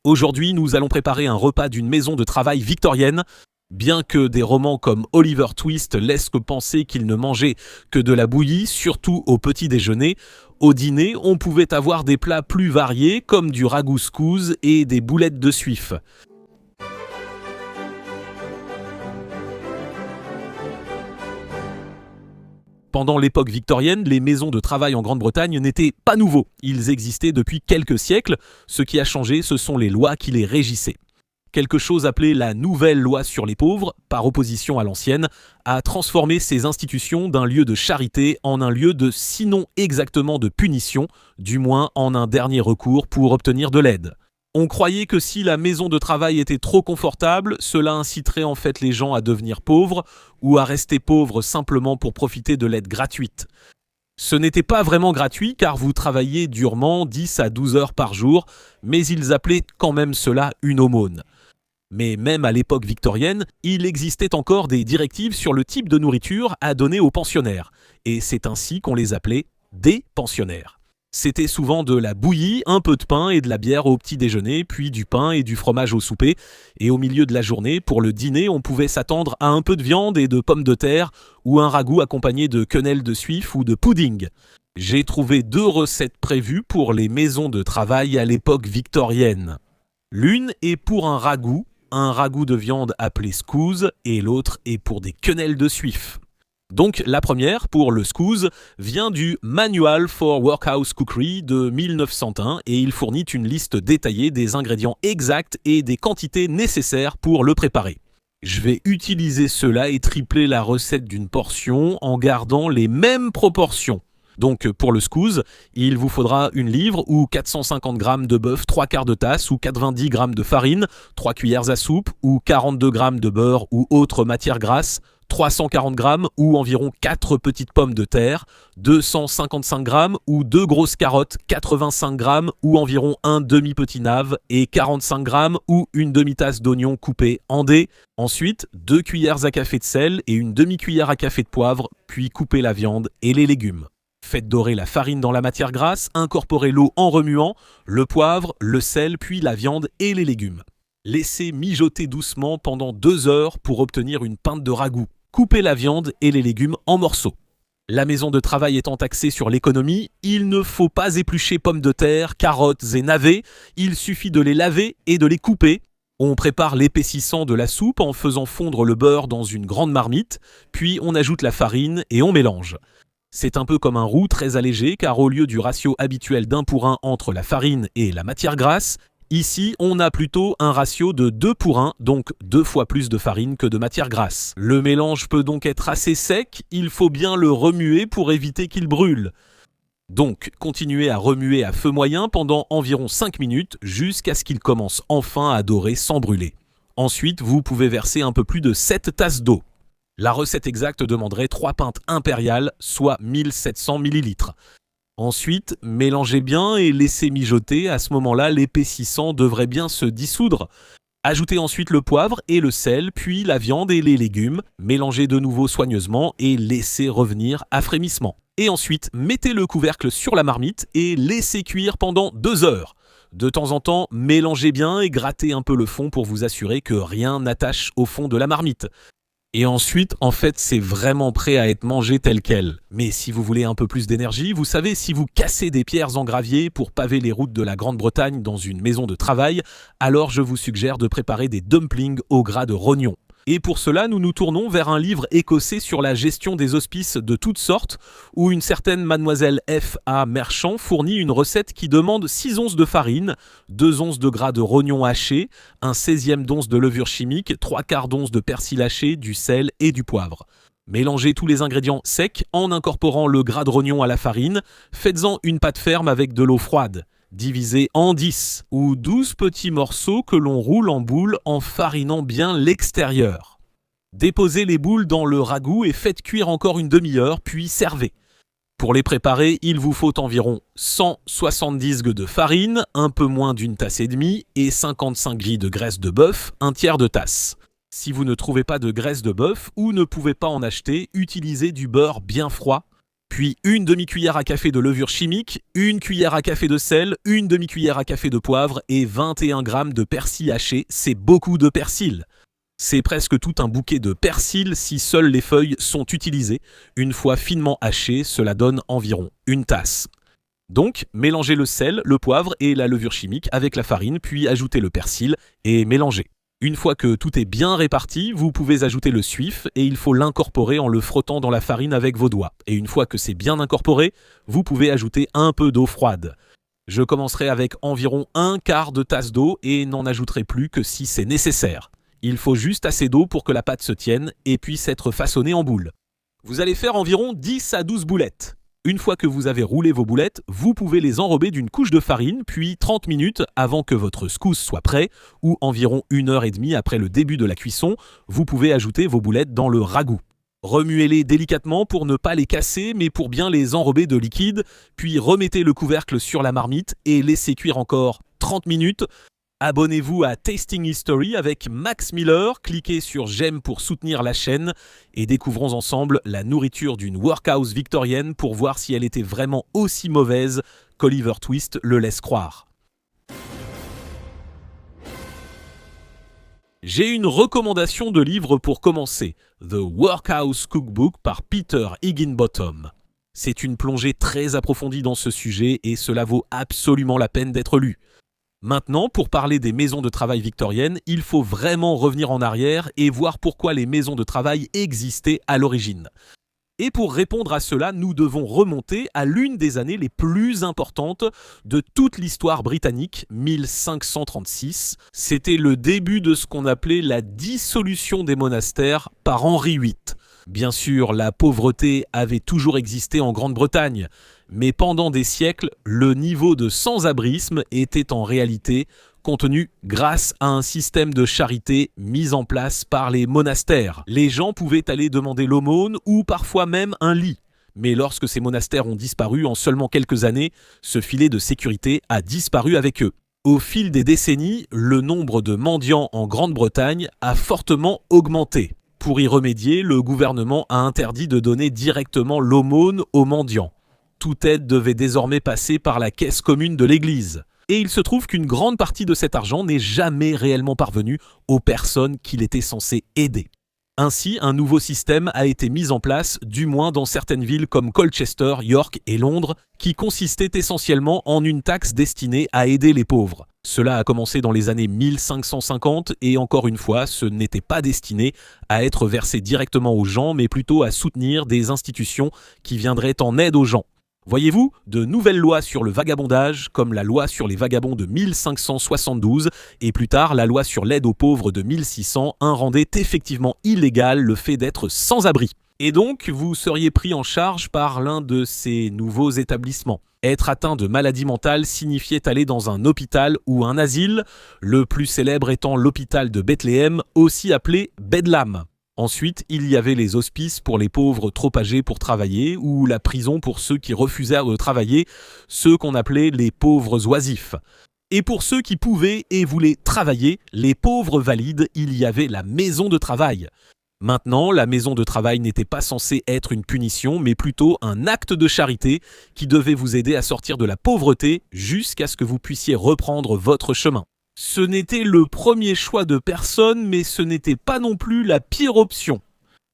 Aujourd'hui, nous allons préparer un repas d'une maison de travail victorienne. Bien que des romans comme Oliver Twist laissent penser qu'ils ne mangeaient que de la bouillie, surtout au petit déjeuner, au dîner, on pouvait avoir des plats plus variés comme du ragoût scouse et des boulettes de suif. Pendant l'époque victorienne, les maisons de travail en Grande-Bretagne n'étaient pas nouveaux. Ils existaient depuis quelques siècles. Ce qui a changé, ce sont les lois qui les régissaient. Quelque chose appelé la Nouvelle Loi sur les pauvres, par opposition à l'ancienne, a transformé ces institutions d'un lieu de charité en un lieu de, sinon exactement de punition, du moins en un dernier recours pour obtenir de l'aide. On croyait que si la maison de travail était trop confortable, cela inciterait en fait les gens à devenir pauvres ou à rester pauvres simplement pour profiter de l'aide gratuite. Ce n'était pas vraiment gratuit car vous travailliez durement 10 à 12 heures par jour, mais ils appelaient quand même cela une aumône. Mais même à l'époque victorienne, il existait encore des directives sur le type de nourriture à donner aux pensionnaires, et c'est ainsi qu'on les appelait des pensionnaires. C'était souvent de la bouillie, un peu de pain et de la bière au petit déjeuner, puis du pain et du fromage au souper. Et au milieu de la journée, pour le dîner, on pouvait s'attendre à un peu de viande et de pommes de terre, ou un ragoût accompagné de quenelles de suif ou de pudding. J'ai trouvé 2 recettes prévues pour les maisons de travail à l'époque victorienne. L'une est pour un ragoût de viande appelé scouse, et l'autre est pour des quenelles de suif. Donc la première, pour le scouse, vient du Manual for Workhouse Cookery de 1901 et il fournit une liste détaillée des ingrédients exacts et des quantités nécessaires pour le préparer. Je vais utiliser cela et tripler la recette d'une portion en gardant les mêmes proportions. Donc pour le scouse, il vous faudra une livre ou 450 g de bœuf, 3/4 de tasse ou 90 g de farine, 3 cuillères à soupe ou 42 g de beurre ou autre matière grasse, 340 g ou environ 4 petites pommes de terre, 255 g ou 2 grosses carottes, 85 g ou environ un demi-petit nave et 45 g ou une demi-tasse d'oignons coupés en dés. Ensuite, 2 cuillères à café de sel et une demi-cuillère à café de poivre, puis coupez la viande et les légumes. Faites dorer la farine dans la matière grasse, incorporez l'eau en remuant, le poivre, le sel, puis la viande et les légumes. Laissez mijoter doucement pendant 2 heures pour obtenir une pinte de ragoût. Coupez la viande et les légumes en morceaux. La maison de travail étant axée sur l'économie, il ne faut pas éplucher pommes de terre, carottes et navets, il suffit de les laver et de les couper. On prépare l'épaississant de la soupe en faisant fondre le beurre dans une grande marmite, puis on ajoute la farine et on mélange. C'est un peu comme un roux très allégé car au lieu du ratio habituel d'1 pour 1 entre la farine et la matière grasse, ici, on a plutôt un ratio de 2 pour 1, donc 2 fois plus de farine que de matière grasse. Le mélange peut donc être assez sec, il faut bien le remuer pour éviter qu'il brûle. Donc, continuez à remuer à feu moyen pendant environ 5 minutes jusqu'à ce qu'il commence enfin à dorer sans brûler. Ensuite, vous pouvez verser un peu plus de 7 tasses d'eau. La recette exacte demanderait 3 pintes impériales, soit 1700 ml. Ensuite, mélangez bien et laissez mijoter. À ce moment-là, l'épaississant devrait bien se dissoudre. Ajoutez ensuite le poivre et le sel, puis la viande et les légumes. Mélangez de nouveau soigneusement et laissez revenir à frémissement. Et ensuite, mettez le couvercle sur la marmite et laissez cuire pendant 2 heures. De temps en temps, mélangez bien et grattez un peu le fond pour vous assurer que rien n'attache au fond de la marmite. Et ensuite, en fait, c'est vraiment prêt à être mangé tel quel. Mais si vous voulez un peu plus d'énergie, vous savez, si vous cassez des pierres en gravier pour paver les routes de la Grande-Bretagne dans une maison de travail, alors je vous suggère de préparer des dumplings au gras de rognon. Et pour cela, nous nous tournons vers un livre écossais sur la gestion des hospices de toutes sortes, où une certaine mademoiselle F.A. Merchant fournit une recette qui demande 6 onces de farine, 2 onces de gras de rognon haché, un 16e d'once de levure chimique, 3/4 d'once de persil haché, du sel et du poivre. Mélangez tous les ingrédients secs en incorporant le gras de rognon à la farine, faites-en une pâte ferme avec de l'eau froide. Divisé en 10 ou 12 petits morceaux que l'on roule en boule en farinant bien l'extérieur. Déposez les boules dans le ragoût et faites cuire encore une demi-heure, puis servez. Pour les préparer, il vous faut environ 170 g de farine, un peu moins d'une tasse et demie, et 55 g de graisse de bœuf, un tiers de tasse. Si vous ne trouvez pas de graisse de bœuf ou ne pouvez pas en acheter, utilisez du beurre bien froid. Puis une demi-cuillère à café de levure chimique, une cuillère à café de sel, une demi-cuillère à café de poivre et 21 g de persil haché. C'est beaucoup de persil. C'est presque tout un bouquet de persil si seules les feuilles sont utilisées. Une fois finement hachées, cela donne environ une tasse. Donc, mélangez le sel, le poivre et la levure chimique avec la farine, puis ajoutez le persil et mélangez. Une fois que tout est bien réparti, vous pouvez ajouter le suif et il faut l'incorporer en le frottant dans la farine avec vos doigts. Et une fois que c'est bien incorporé, vous pouvez ajouter un peu d'eau froide. Je commencerai avec environ un quart de tasse d'eau et n'en ajouterai plus que si c'est nécessaire. Il faut juste assez d'eau pour que la pâte se tienne et puisse être façonnée en boules. Vous allez faire environ 10 à 12 boulettes. Une fois que vous avez roulé vos boulettes, vous pouvez les enrober d'une couche de farine, puis 30 minutes avant que votre skous soit prêt, ou environ 1h30 après le début de la cuisson, vous pouvez ajouter vos boulettes dans le ragoût. Remuez-les délicatement pour ne pas les casser, mais pour bien les enrober de liquide, puis remettez le couvercle sur la marmite et laissez cuire encore 30 minutes. Abonnez-vous à Tasting History avec Max Miller, cliquez sur j'aime pour soutenir la chaîne et découvrons ensemble la nourriture d'une workhouse victorienne pour voir si elle était vraiment aussi mauvaise qu'Oliver Twist le laisse croire. J'ai une recommandation de livre pour commencer, The Workhouse Cookbook par Peter Higginbottom. C'est une plongée très approfondie dans ce sujet et cela vaut absolument la peine d'être lu. Maintenant, pour parler des maisons de travail victoriennes, il faut vraiment revenir en arrière et voir pourquoi les maisons de travail existaient à l'origine. Et pour répondre à cela, nous devons remonter à l'une des années les plus importantes de toute l'histoire britannique, 1536. C'était le début de ce qu'on appelait la dissolution des monastères par Henri VIII. Bien sûr, la pauvreté avait toujours existé en Grande-Bretagne, mais pendant des siècles, le niveau de sans-abrisme était en réalité contenu grâce à un système de charité mis en place par les monastères. Les gens pouvaient aller demander l'aumône ou parfois même un lit. Mais lorsque ces monastères ont disparu en seulement quelques années, ce filet de sécurité a disparu avec eux. Au fil des décennies, le nombre de mendiants en Grande-Bretagne a fortement augmenté. Pour y remédier, le gouvernement a interdit de donner directement l'aumône aux mendiants. Toute aide devait désormais passer par la caisse commune de l'Église. Et il se trouve qu'une grande partie de cet argent n'est jamais réellement parvenue aux personnes qu'il était censé aider. Ainsi, un nouveau système a été mis en place, du moins dans certaines villes comme Colchester, York et Londres, qui consistait essentiellement en une taxe destinée à aider les pauvres. Cela a commencé dans les années 1550 et encore une fois, ce n'était pas destiné à être versé directement aux gens, mais plutôt à soutenir des institutions qui viendraient en aide aux gens. Voyez-vous, de nouvelles lois sur le vagabondage, comme la loi sur les vagabonds de 1572 et plus tard la loi sur l'aide aux pauvres de 1600, rendaient effectivement illégal le fait d'être sans abri. Et donc, vous seriez pris en charge par l'un de ces nouveaux établissements. Être atteint de maladie mentale signifiait aller dans un hôpital ou un asile, le plus célèbre étant l'hôpital de Bethléem, aussi appelé Bedlam. Ensuite, il y avait les hospices pour les pauvres trop âgés pour travailler ou la prison pour ceux qui refusaient de travailler, ceux qu'on appelait les pauvres oisifs. Et pour ceux qui pouvaient et voulaient travailler, les pauvres valides, il y avait la maison de travail. Maintenant, la maison de travail n'était pas censée être une punition, mais plutôt un acte de charité qui devait vous aider à sortir de la pauvreté jusqu'à ce que vous puissiez reprendre votre chemin. Ce n'était le premier choix de personne, mais ce n'était pas non plus la pire option.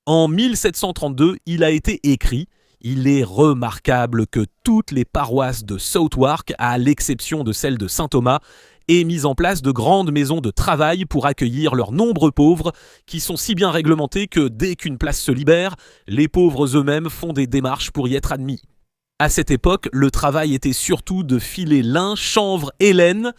En 1732, il a été écrit « Il est remarquable que toutes les paroisses de Southwark, à l'exception de celle de Saint-Thomas, aient mis en place de grandes maisons de travail pour accueillir leurs nombreux pauvres, qui sont si bien réglementées que dès qu'une place se libère, les pauvres eux-mêmes font des démarches pour y être admis. » À cette époque, le travail était surtout de filer lin, chanvre et laine.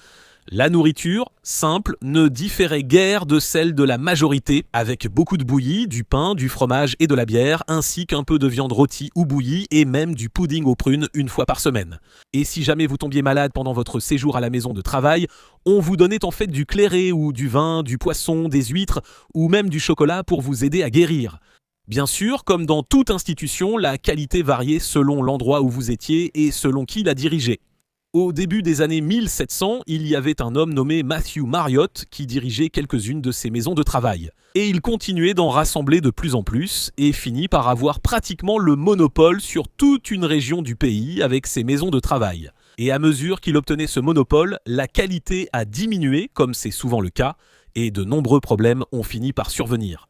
La nourriture, simple, ne différait guère de celle de la majorité, avec beaucoup de bouillie, du pain, du fromage et de la bière, ainsi qu'un peu de viande rôtie ou bouillie et même du pudding aux prunes une fois par semaine. Et si jamais vous tombiez malade pendant votre séjour à la maison de travail, on vous donnait en fait du claret ou du vin, du poisson, des huîtres ou même du chocolat pour vous aider à guérir. Bien sûr, comme dans toute institution, la qualité variait selon l'endroit où vous étiez et selon qui la dirigeait. Au début des années 1700, il y avait un homme nommé Matthew Marriott qui dirigeait quelques-unes de ces maisons de travail. Et il continuait d'en rassembler de plus en plus et finit par avoir pratiquement le monopole sur toute une région du pays avec ses maisons de travail. Et à mesure qu'il obtenait ce monopole, la qualité a diminué, comme c'est souvent le cas, et de nombreux problèmes ont fini par survenir.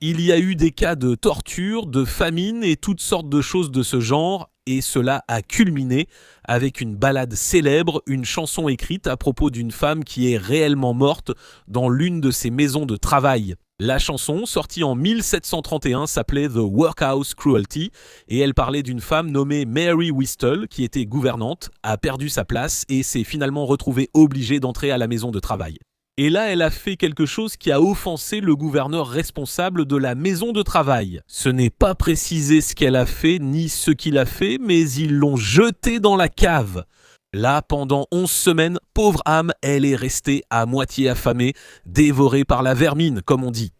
Il y a eu des cas de torture, de famine et toutes sortes de choses de ce genre, et cela a culminé avec une ballade célèbre, une chanson écrite à propos d'une femme qui est réellement morte dans l'une de ces maisons de travail. La chanson, sortie en 1731, s'appelait The Workhouse Cruelty, et elle parlait d'une femme nommée Mary Whistle, qui était gouvernante, a perdu sa place et s'est finalement retrouvée obligée d'entrer à la maison de travail. Et là, elle a fait quelque chose qui a offensé le gouverneur responsable de la maison de travail. Ce n'est pas précisé ce qu'elle a fait ni ce qu'il a fait, mais ils l'ont jetée dans la cave. Là, pendant 11 semaines, pauvre âme, elle est restée à moitié affamée, dévorée par la vermine, comme on dit.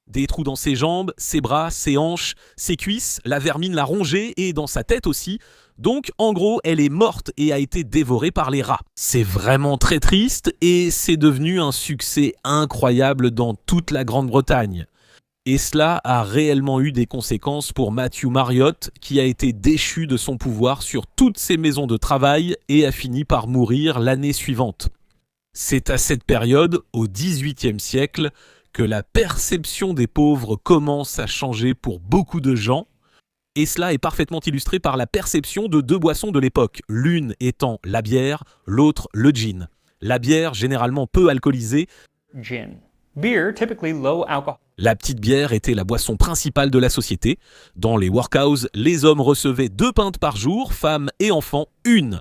Des trous dans ses jambes, ses bras, ses hanches, ses cuisses, la vermine l'a rongée et dans sa tête aussi. Donc, en gros, elle est morte et a été dévorée par les rats. C'est vraiment très triste et c'est devenu un succès incroyable dans toute la Grande-Bretagne. Et cela a réellement eu des conséquences pour Matthew Marriott, qui a été déchu de son pouvoir sur toutes ses maisons de travail et a fini par mourir l'année suivante. C'est à cette période, au XVIIIe siècle, que la perception des pauvres commence à changer pour beaucoup de gens. Et cela est parfaitement illustré par la perception de deux boissons de l'époque, l'une étant la bière, l'autre le gin. La bière, généralement peu alcoolisée. Gin. Beer, typically low alcohol. La petite bière était la boisson principale de la société. Dans les workhouses, les hommes recevaient 2 pintes par jour, femmes et enfants, 1.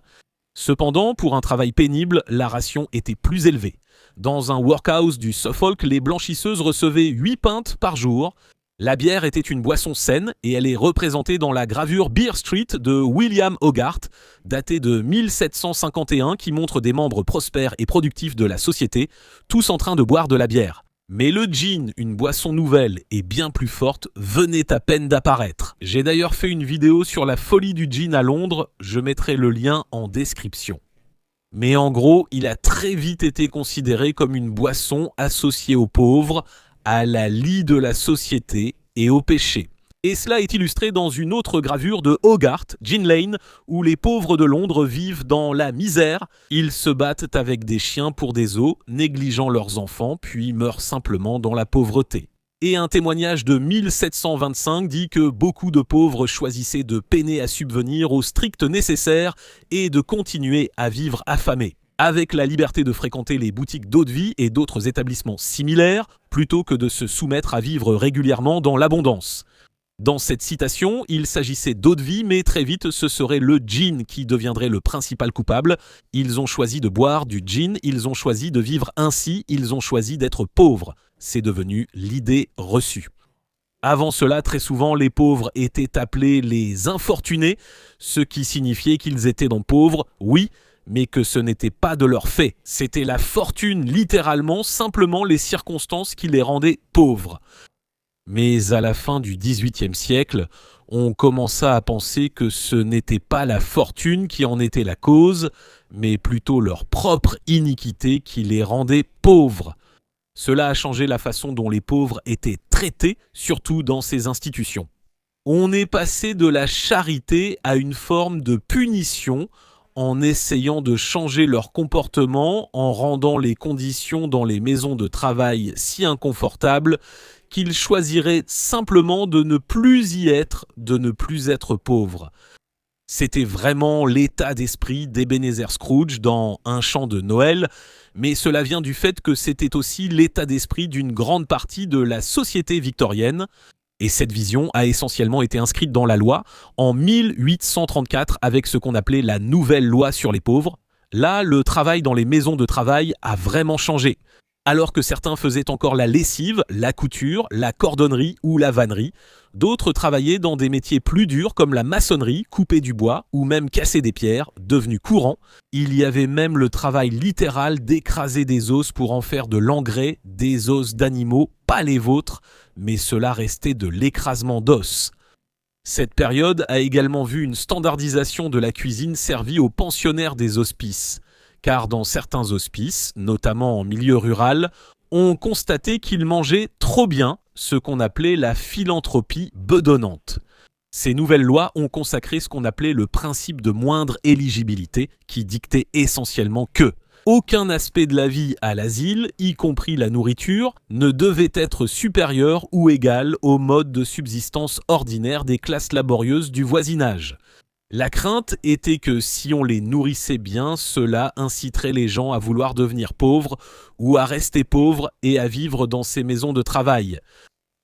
Cependant, pour un travail pénible, la ration était plus élevée. Dans un workhouse du Suffolk, les blanchisseuses recevaient 8 pintes par jour. La bière était une boisson saine et elle est représentée dans la gravure Beer Street de William Hogarth, datée de 1751, qui montre des membres prospères et productifs de la société, tous en train de boire de la bière. Mais le gin, une boisson nouvelle et bien plus forte, venait à peine d'apparaître. J'ai d'ailleurs fait une vidéo sur la folie du gin à Londres, je mettrai le lien en description. Mais en gros, il a très vite été considéré comme une boisson associée aux pauvres, à la lie de la société et au péché. Et cela est illustré dans une autre gravure de Hogarth, Gin Lane, où les pauvres de Londres vivent dans la misère. Ils se battent avec des chiens pour des os, négligeant leurs enfants, puis meurent simplement dans la pauvreté. Et un témoignage de 1725 dit que beaucoup de pauvres choisissaient de peiner à subvenir au strict nécessaire et de continuer à vivre affamés, avec la liberté de fréquenter les boutiques d'eau-de-vie et d'autres établissements similaires, plutôt que de se soumettre à vivre régulièrement dans l'abondance. Dans cette citation, il s'agissait d'eau-de-vie, mais très vite ce serait le gin qui deviendrait le principal coupable. Ils ont choisi de boire du gin, ils ont choisi de vivre ainsi, ils ont choisi d'être pauvres. C'est devenu l'idée reçue. Avant cela, très souvent, les pauvres étaient appelés les infortunés, ce qui signifiait qu'ils étaient donc pauvres, oui, mais que ce n'était pas de leur fait. C'était la fortune, littéralement, simplement les circonstances qui les rendaient pauvres. Mais à la fin du XVIIIe siècle, on commença à penser que ce n'était pas la fortune qui en était la cause, mais plutôt leur propre iniquité qui les rendait pauvres. Cela a changé la façon dont les pauvres étaient traités, surtout dans ces institutions. On est passé de la charité à une forme de punition, en essayant de changer leur comportement, en rendant les conditions dans les maisons de travail si inconfortables qu'ils choisiraient simplement de ne plus y être, de ne plus être pauvres. C'était vraiment l'état d'esprit d'Ebenezer Scrooge dans Un chant de Noël, mais cela vient du fait que c'était aussi l'état d'esprit d'une grande partie de la société victorienne. Et cette vision a essentiellement été inscrite dans la loi en 1834 avec ce qu'on appelait la nouvelle loi sur les pauvres. Là, le travail dans les maisons de travail a vraiment changé. Alors que certains faisaient encore la lessive, la couture, la cordonnerie ou la vannerie, d'autres travaillaient dans des métiers plus durs comme la maçonnerie, couper du bois ou même casser des pierres, devenus courants. Il y avait même le travail littéral d'écraser des os pour en faire de l'engrais, des os d'animaux, pas les vôtres, mais cela restait de l'écrasement d'os. Cette période a également vu une standardisation de la cuisine servie aux pensionnaires des hospices, car dans certains hospices, notamment en milieu rural, on constatait qu'ils mangeaient trop bien, ce qu'on appelait la philanthropie bedonnante. Ces nouvelles lois ont consacré ce qu'on appelait le principe de moindre éligibilité, qui dictait essentiellement que aucun aspect de la vie à l'asile, y compris la nourriture, ne devait être supérieur ou égal au mode de subsistance ordinaire des classes laborieuses du voisinage. La crainte était que si on les nourrissait bien, cela inciterait les gens à vouloir devenir pauvres ou à rester pauvres et à vivre dans ces maisons de travail.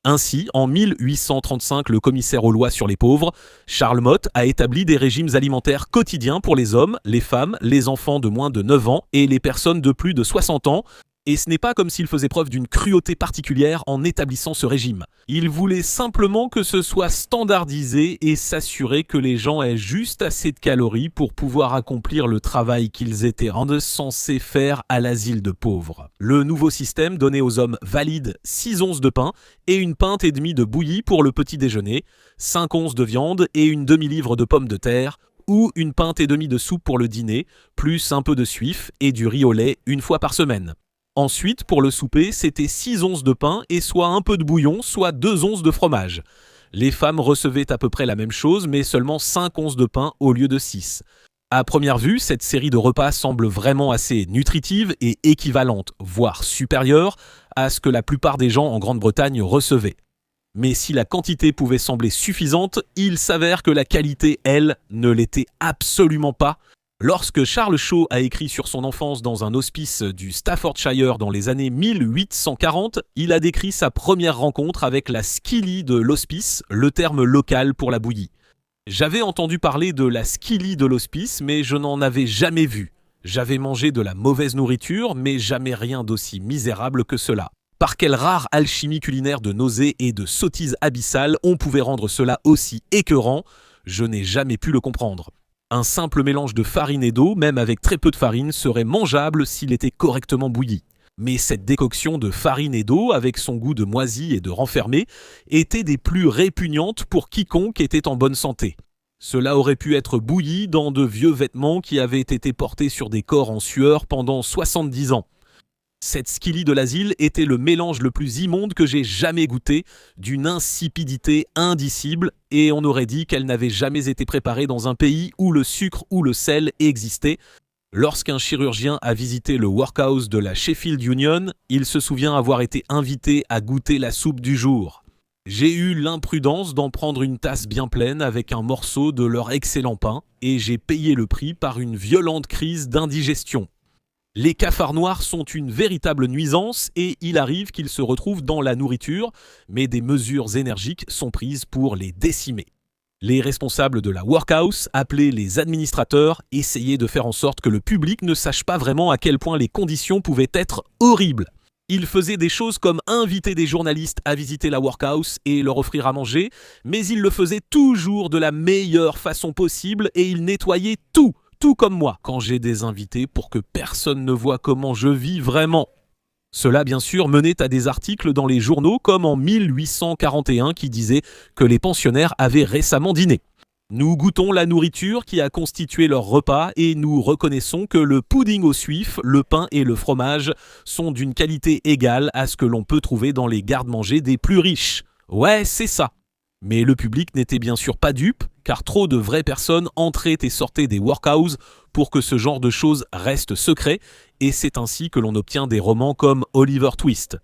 Ainsi, en 1835, le commissaire aux lois sur les pauvres, Charles Mott, a établi des régimes alimentaires quotidiens pour les hommes, les femmes, les enfants de moins de 9 ans et les personnes de plus de 60 ans. Et ce n'est pas comme s'il faisait preuve d'une cruauté particulière en établissant ce régime. Il voulait simplement que ce soit standardisé et s'assurer que les gens aient juste assez de calories pour pouvoir accomplir le travail qu'ils étaient censés faire à l'asile de pauvres. Le nouveau système donnait aux hommes valides 6 onces de pain et une pinte et demie de bouillie pour le petit déjeuner, 5 onces de viande et une demi-livre de pommes de terre, ou une pinte et demie de soupe pour le dîner, plus un peu de suif et du riz au lait une fois par semaine. Ensuite, pour le souper, c'était 6 onces de pain et soit un peu de bouillon, soit 2 onces de fromage. Les femmes recevaient à peu près la même chose, mais seulement 5 onces de pain au lieu de 6. À première vue, cette série de repas semble vraiment assez nutritive et équivalente, voire supérieure, à ce que la plupart des gens en Grande-Bretagne recevaient. Mais si la quantité pouvait sembler suffisante, il s'avère que la qualité, elle, ne l'était absolument pas. Lorsque Charles Shaw a écrit sur son enfance dans un hospice du Staffordshire dans les années 1840, il a décrit sa première rencontre avec la skilly de l'hospice, le terme local pour la bouillie. J'avais entendu parler de la skilly de l'hospice, mais je n'en avais jamais vu. J'avais mangé de la mauvaise nourriture, mais jamais rien d'aussi misérable que cela. Par quelle rare alchimie culinaire de nausées et de sottises abyssales on pouvait rendre cela aussi écœurant, je n'ai jamais pu le comprendre. Un simple mélange de farine et d'eau, même avec très peu de farine, serait mangeable s'il était correctement bouilli. Mais cette décoction de farine et d'eau, avec son goût de moisi et de renfermé, était des plus répugnantes pour quiconque était en bonne santé. Cela aurait pu être bouilli dans de vieux vêtements qui avaient été portés sur des corps en sueur pendant 70 ans. Cette skilly de l'asile était le mélange le plus immonde que j'ai jamais goûté, d'une insipidité indicible, et on aurait dit qu'elle n'avait jamais été préparée dans un pays où le sucre ou le sel existait. Lorsqu'un chirurgien a visité le workhouse de la Sheffield Union, il se souvient avoir été invité à goûter la soupe du jour. J'ai eu l'imprudence d'en prendre une tasse bien pleine avec un morceau de leur excellent pain, et j'ai payé le prix par une violente crise d'indigestion. Les cafards noirs sont une véritable nuisance et il arrive qu'ils se retrouvent dans la nourriture, mais des mesures énergiques sont prises pour les décimer. Les responsables de la workhouse, appelés les administrateurs, essayaient de faire en sorte que le public ne sache pas vraiment à quel point les conditions pouvaient être horribles. Ils faisaient des choses comme inviter des journalistes à visiter la workhouse et leur offrir à manger, mais ils le faisaient toujours de la meilleure façon possible et ils nettoyaient tout comme moi, quand j'ai des invités pour que personne ne voit comment je vis vraiment. Cela, bien sûr, menait à des articles dans les journaux comme en 1841 qui disaient que les pensionnaires avaient récemment dîné. Nous goûtons la nourriture qui a constitué leur repas et nous reconnaissons que le pudding au suif, le pain et le fromage sont d'une qualité égale à ce que l'on peut trouver dans les garde-manger des plus riches. Ouais, c'est ça. Mais le public n'était bien sûr pas dupe, car trop de vraies personnes entraient et sortaient des workhouses pour que ce genre de choses reste secret, et c'est ainsi que l'on obtient des romans comme Oliver Twist.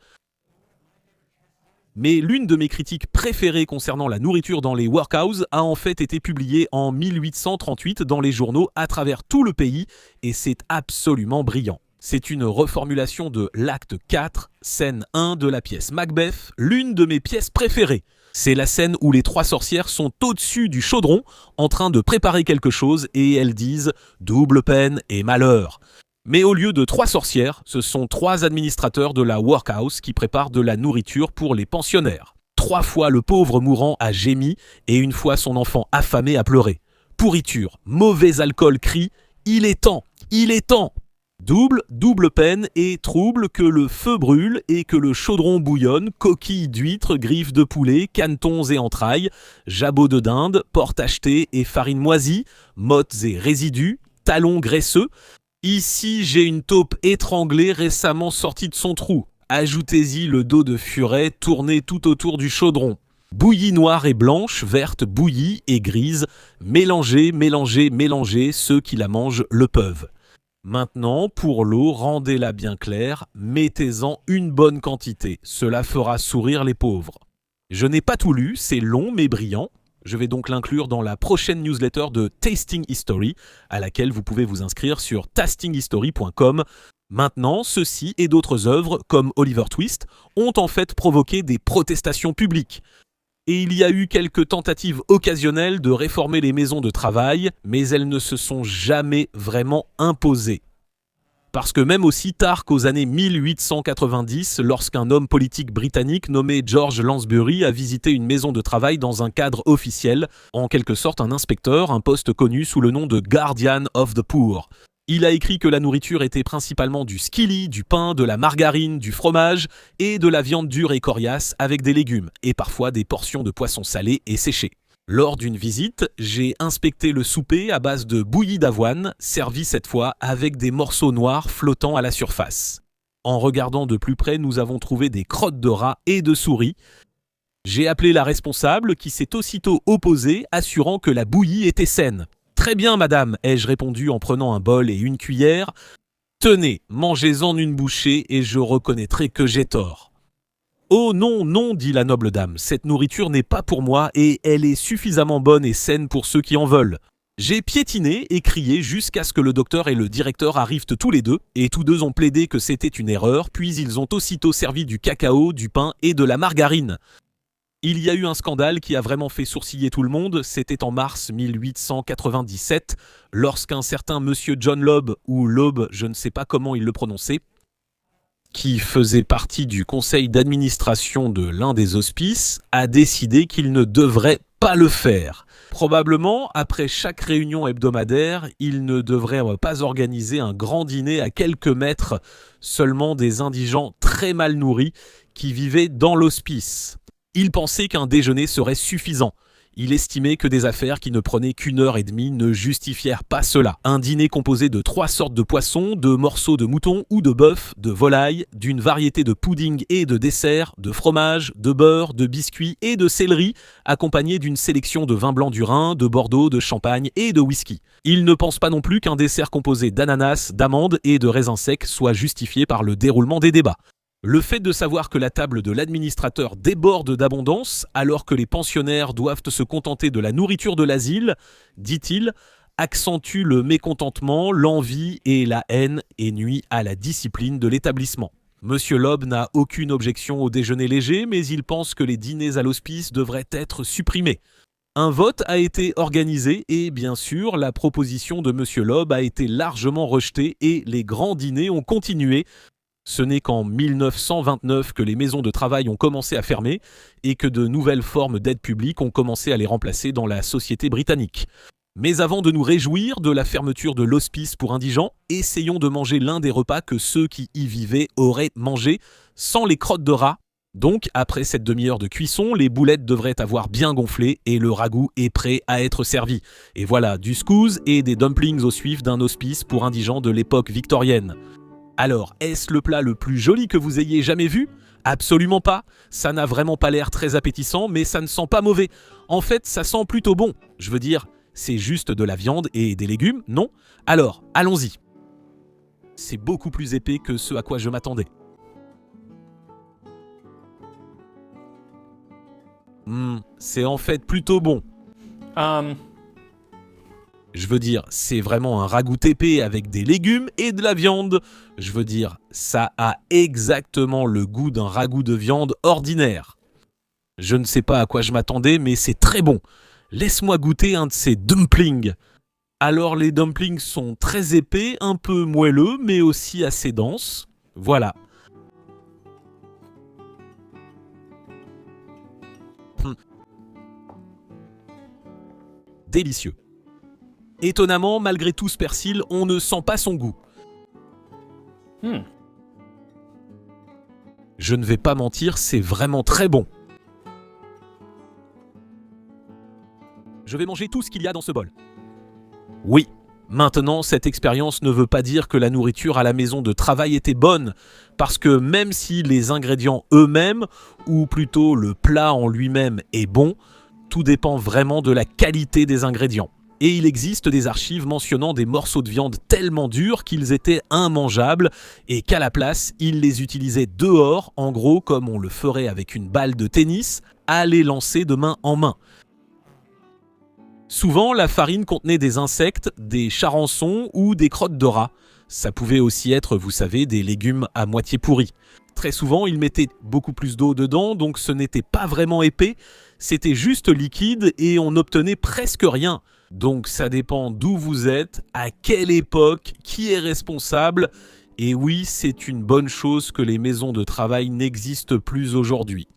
Mais l'une de mes critiques préférées concernant la nourriture dans les workhouses a en fait été publiée en 1838 dans les journaux à travers tout le pays, et c'est absolument brillant. C'est une reformulation de l'acte 4, scène 1 de la pièce Macbeth, l'une de mes pièces préférées. C'est la scène où les 3 sorcières sont au-dessus du chaudron en train de préparer quelque chose et elles disent « double peine et malheur ». Mais au lieu de 3 sorcières, ce sont 3 administrateurs de la workhouse qui préparent de la nourriture pour les pensionnaires. 3 fois le pauvre mourant a gémi et 1 fois son enfant affamé a pleuré. Pourriture, mauvais alcool crie « il est temps, il est temps ». Double peine et trouble que le feu brûle et que le chaudron bouillonne, coquilles d'huîtres, griffes de poulet, canetons et entrailles, jabots de dinde, portes achetées et farine moisie, mottes et résidus, talons graisseux. Ici, j'ai une taupe étranglée récemment sortie de son trou. Ajoutez-y le dos de furet tourné tout autour du chaudron. Bouillie noire et blanche, verte bouillie et grise, mélangez, ceux qui la mangent le peuvent. Maintenant, pour l'eau, rendez-la bien claire, mettez-en une bonne quantité, cela fera sourire les pauvres. Je n'ai pas tout lu, c'est long mais brillant. Je vais donc l'inclure dans la prochaine newsletter de Tasting History, à laquelle vous pouvez vous inscrire sur tastinghistory.com. Maintenant, ceci et d'autres œuvres, comme Oliver Twist, ont en fait provoqué des protestations publiques. Et il y a eu quelques tentatives occasionnelles de réformer les maisons de travail, mais elles ne se sont jamais vraiment imposées. Parce que même aussi tard qu'aux années 1890, lorsqu'un homme politique britannique nommé George Lansbury a visité une maison de travail dans un cadre officiel, en quelque sorte un inspecteur, un poste connu sous le nom de Guardian of the Poor. Il a écrit que la nourriture était principalement du skilly, du pain, de la margarine, du fromage et de la viande dure et coriace avec des légumes et parfois des portions de poissons salés et séchés. Lors d'une visite, j'ai inspecté le souper à base de bouillie d'avoine, servi cette fois avec des morceaux noirs flottant à la surface. En regardant de plus près, nous avons trouvé des crottes de rats et de souris. J'ai appelé la responsable qui s'est aussitôt opposée, assurant que la bouillie était saine. « Très bien, madame », ai-je répondu en prenant un bol et une cuillère. « Tenez, mangez-en une bouchée et je reconnaîtrai que j'ai tort. »« Oh non, non, dit la noble dame, cette nourriture n'est pas pour moi et elle est suffisamment bonne et saine pour ceux qui en veulent. » J'ai piétiné et crié jusqu'à ce que le docteur et le directeur arrivent tous les deux, et tous deux ont plaidé que c'était une erreur, puis ils ont aussitôt servi du cacao, du pain et de la margarine. Il y a eu un scandale qui a vraiment fait sourciller tout le monde, c'était en mars 1897, lorsqu'un certain monsieur John Lobb, ou Lobb, je ne sais pas comment il le prononçait, qui faisait partie du conseil d'administration de l'un des hospices, a décidé qu'il ne devrait pas le faire. Probablement, après chaque réunion hebdomadaire, il ne devrait pas organiser un grand dîner à quelques mètres seulement des indigents très mal nourris qui vivaient dans l'hospice. Il pensait qu'un déjeuner serait suffisant. Il estimait que des affaires qui ne prenaient qu'1 heure et demie ne justifièrent pas cela. Un dîner composé de 3 sortes de poissons, de morceaux de mouton ou de bœuf, de volaille, d'une variété de pudding et de desserts, de fromage, de beurre, de biscuits et de céleri, accompagné d'une sélection de vins blancs du Rhin, de Bordeaux, de Champagne et de whisky. Il ne pense pas non plus qu'un dessert composé d'ananas, d'amandes et de raisins secs soit justifié par le déroulement des débats. Le fait de savoir que la table de l'administrateur déborde d'abondance, alors que les pensionnaires doivent se contenter de la nourriture de l'asile, dit-il, accentue le mécontentement, l'envie et la haine et nuit à la discipline de l'établissement. Monsieur Lobb n'a aucune objection au déjeuner léger, mais il pense que les dîners à l'hospice devraient être supprimés. Un vote a été organisé et, bien sûr, la proposition de Monsieur Lobb a été largement rejetée et les grands dîners ont continué. Ce n'est qu'en 1929 que les maisons de travail ont commencé à fermer et que de nouvelles formes d'aide publique ont commencé à les remplacer dans la société britannique. Mais avant de nous réjouir de la fermeture de l'hospice pour indigents, essayons de manger l'un des repas que ceux qui y vivaient auraient mangé, sans les crottes de rat. Donc, après cette demi-heure de cuisson, les boulettes devraient avoir bien gonflé et le ragoût est prêt à être servi. Et voilà, du scouse et des dumplings au suif d'un hospice pour indigents de l'époque victorienne. Alors, est-ce le plat le plus joli que vous ayez jamais vu ? Absolument pas. Ça n'a vraiment pas l'air très appétissant, mais ça ne sent pas mauvais. En fait, ça sent plutôt bon. Je veux dire, c'est juste de la viande et des légumes, non ? Alors, allons-y. C'est beaucoup plus épais que ce à quoi je m'attendais. C'est en fait plutôt bon. Je veux dire, c'est vraiment un ragoût épais avec des légumes et de la viande. Je veux dire, ça a exactement le goût d'un ragoût de viande ordinaire. Je ne sais pas à quoi je m'attendais, mais c'est très bon. Laisse-moi goûter un de ces dumplings. Alors les dumplings sont très épais, un peu moelleux, mais aussi assez denses. Voilà. Délicieux. Étonnamment, malgré tout ce persil, on ne sent pas son goût. Je ne vais pas mentir, c'est vraiment très bon. Je vais manger tout ce qu'il y a dans ce bol. Oui, maintenant, cette expérience ne veut pas dire que la nourriture à la maison de travail était bonne, parce que même si les ingrédients eux-mêmes, ou plutôt le plat en lui-même est bon, tout dépend vraiment de la qualité des ingrédients. Et il existe des archives mentionnant des morceaux de viande tellement durs qu'ils étaient immangeables et qu'à la place, ils les utilisaient dehors, en gros comme on le ferait avec une balle de tennis, à les lancer de main en main. Souvent, la farine contenait des insectes, des charançons ou des crottes de rats. Ça pouvait aussi être, vous savez, des légumes à moitié pourris. Très souvent, ils mettaient beaucoup plus d'eau dedans, donc ce n'était pas vraiment épais, c'était juste liquide et on n'obtenait presque rien. Donc ça dépend d'où vous êtes, à quelle époque, qui est responsable. Et oui, c'est une bonne chose que les maisons de travail n'existent plus aujourd'hui.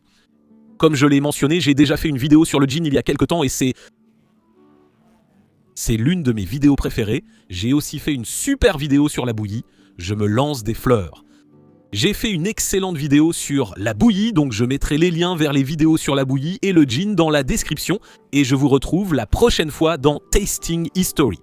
Comme je l'ai mentionné, j'ai déjà fait une vidéo sur le gin il y a quelques temps et c'est l'une de mes vidéos préférées. J'ai aussi fait une super vidéo sur la bouillie. Je me lance des fleurs. J'ai fait une excellente vidéo sur la bouillie, donc je mettrai les liens vers les vidéos sur la bouillie et le gin dans la description. Et je vous retrouve la prochaine fois dans Tasting History.